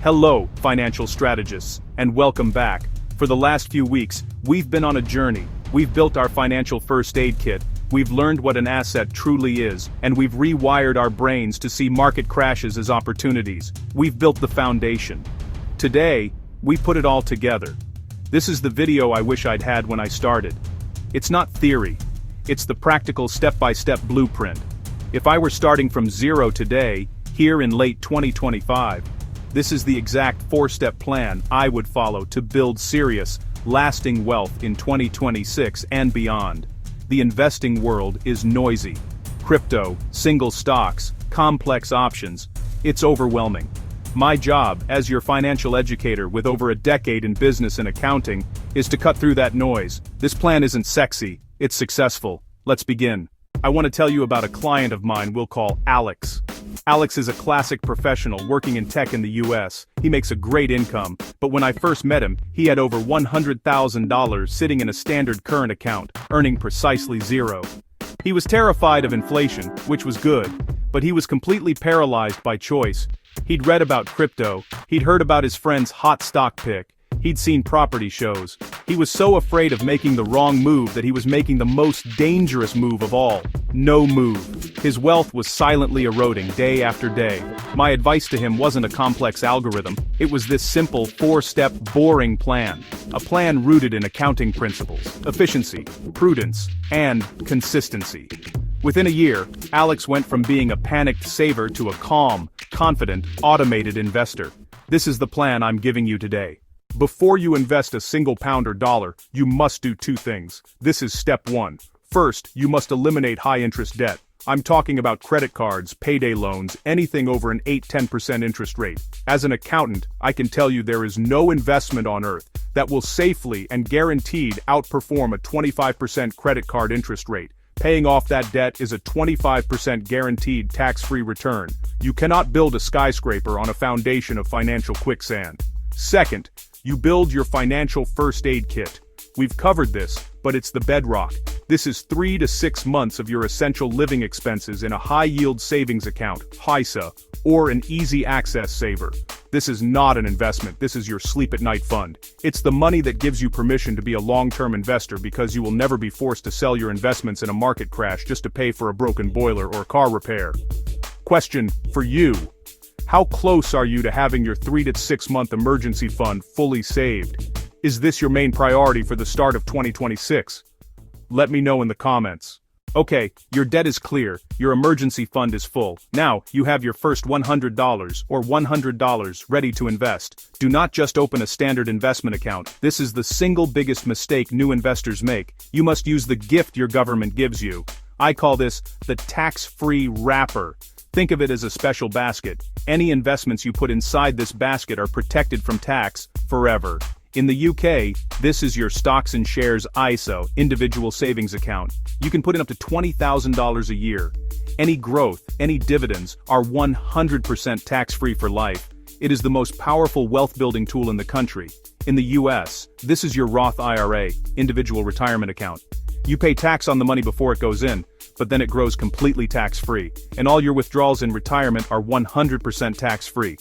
Hello, financial strategists, and welcome back. For the last few weeks, we've been on a journey. We've built our financial first aid kit, we've learned what an asset truly is, and we've rewired our brains to see market crashes as opportunities. We've built the foundation. Today, we put it all together. This is the video I wish I'd had when I started. It's not theory. It's the practical step-by-step blueprint. If I were starting from zero today, here in late 2025, this is the exact four-step plan I would follow to build serious, lasting wealth in 2026 and beyond. The investing world is noisy. Crypto, single stocks, complex options. It's overwhelming. My job, as your financial educator with over a decade in business and accounting, is to cut through that noise. This plan isn't sexy, it's successful. Let's begin. I want to tell you about a client of mine we'll call Alex. Alex is a classic professional working in tech in the US. He makes a great income, but when I first met him, he had over $100,000 sitting in a standard current account, earning precisely zero. He was terrified of inflation, which was good, but he was completely paralyzed by choice. He'd read about crypto, he'd heard about his friend's hot stock pick, he'd seen property shows. He was so afraid of making the wrong move that he was making the most dangerous move of all. No move. His wealth was silently eroding day after day. My advice to him wasn't a complex algorithm, it was this simple, four-step, boring plan. A plan rooted in accounting principles, efficiency, prudence, and consistency. Within a year, Alex went from being a panicked saver to a calm, confident, automated investor. This is the plan I'm giving you today. Before you invest a single pound or dollar, you must do two things. This is step one. First, you must eliminate high-interest debt. I'm talking about credit cards, payday loans, anything over an 8–10% interest rate. As an accountant, I can tell you there is no investment on earth that will safely and guaranteed outperform a 25% credit card interest rate. Paying off that debt is a 25% guaranteed tax-free return. You cannot build a skyscraper on a foundation of financial quicksand. Second, you build your financial first aid kit. We've covered this, but it's the bedrock. This is 3 to 6 months of your essential living expenses in a high-yield savings account, HISA, or an easy access saver. This is not an investment, this is your sleep-at-night fund. It's the money that gives you permission to be a long-term investor because you will never be forced to sell your investments in a market crash just to pay for a broken boiler or car repair. Question for you. How close are you to having your 3 to 6 month emergency fund fully saved? Is this your main priority for the start of 2026? Let me know in the comments. Okay, your debt is clear, your emergency fund is full. Now, you have your first $100 or $100 ready to invest. Do not just open a standard investment account. This is the single biggest mistake new investors make. You must use the gift your government gives you. I call this the tax-free wrapper. Think of it as a special basket. Any investments you put inside this basket are protected from tax forever. In the UK, this is your stocks and shares ISA, individual savings account. You can put in up to $20,000 a year. Any growth, any dividends are 100% tax-free for life. It is the most powerful wealth-building tool in the country. In the US, this is your Roth IRA, individual retirement account. You pay tax on the money before it goes in, but then it grows completely tax-free, and all your withdrawals in retirement are 100% tax-free.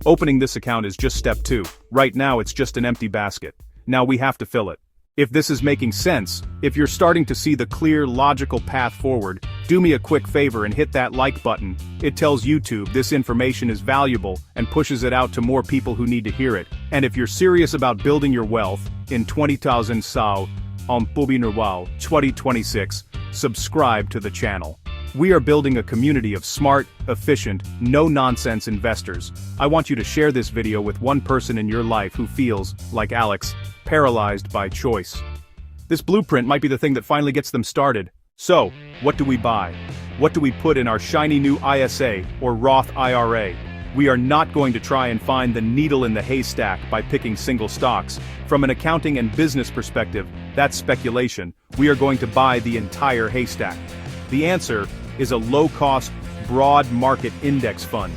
Opening this account is just step 2. Right now it's just an empty basket. Now we have to fill it. If this is making sense, if you're starting to see the clear, logical path forward, do me a quick favor and hit that like button. It tells YouTube this information is valuable and pushes it out to more people who need to hear it. And if you're serious about building your wealth in 20,000 sao on 2026, subscribe to the channel. We are building a community of smart, efficient, no-nonsense investors. I want you to share this video with one person in your life who feels, like Alex, paralyzed by choice. This blueprint might be the thing that finally gets them started. So, what do we buy? What do we put in our shiny new ISA or Roth IRA? We are not going to try and find the needle in the haystack by picking single stocks. From an accounting and business perspective, that's speculation. We are going to buy the entire haystack. The answer is a low-cost, broad market index fund.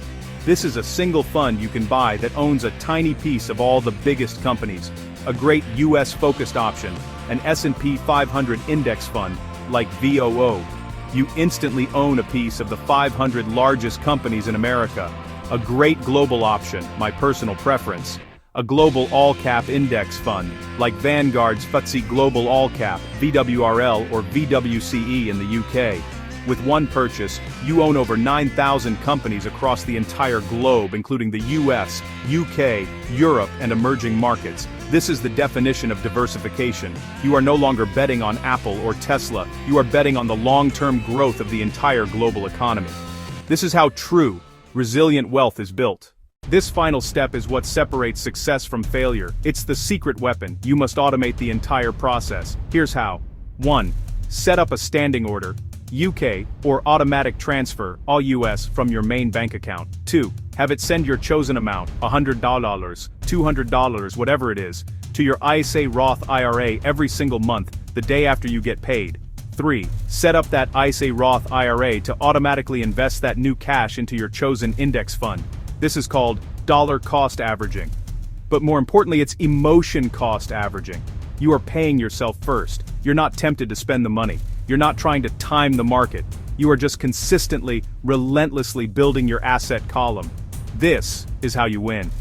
This is a single fund you can buy that owns a tiny piece of all the biggest companies. A great US-focused option, an S&P 500 index fund, like VOO. You instantly own a piece of the 500 largest companies in America. A great global option, my personal preference. A global all-cap index fund, like Vanguard's FTSE Global All Cap, VWRL or VWCE in the UK. With one purchase, you own over 9,000 companies across the entire globe, including the US, UK, Europe, and emerging markets. This is the definition of diversification. You are no longer betting on Apple or Tesla, you are betting on the long-term growth of the entire global economy. This is how true, resilient wealth is built. This final step is what separates success from failure. It's the secret weapon. You must automate the entire process. Here's how. 1. Set up a standing order, UK, or automatic transfer, all US, from your main bank account. 2. Have it send your chosen amount, $100, $200, whatever it is, to your ISA Roth IRA every single month, the day after you get paid. 3. Set up that ISA Roth IRA to automatically invest that new cash into your chosen index fund. This is called dollar cost averaging. But more importantly, it's emotion cost averaging. You are paying yourself first. You're not tempted to spend the money. You're not trying to time the market. You are just consistently, relentlessly building your asset column. This is how you win.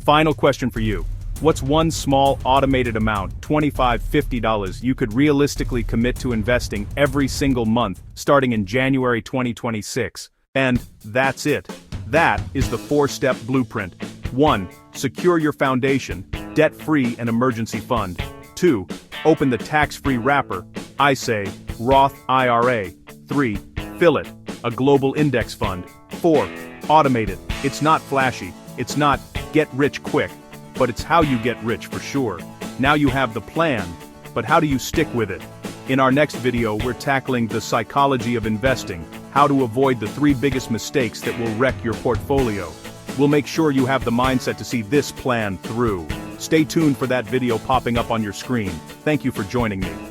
Final question for you. What's one small automated amount, $25, $50, you could realistically commit to investing every single month, starting in January 2026? And that's it. That is the 4-step blueprint. 1. Secure your foundation, debt-free and emergency fund. 2. Open the tax-free wrapper, ISA, Roth IRA. 3. Fill it, a global index fund. 4. Automate it. It's not flashy, it's not get rich quick, but it's how you get rich for sure. Now you have the plan, but how do you stick with it? In our next video, we're tackling the psychology of investing, how to avoid the 3 biggest mistakes that will wreck your portfolio. We'll make sure you have the mindset to see this plan through. Stay tuned for that video popping up on your screen. Thank you for joining me.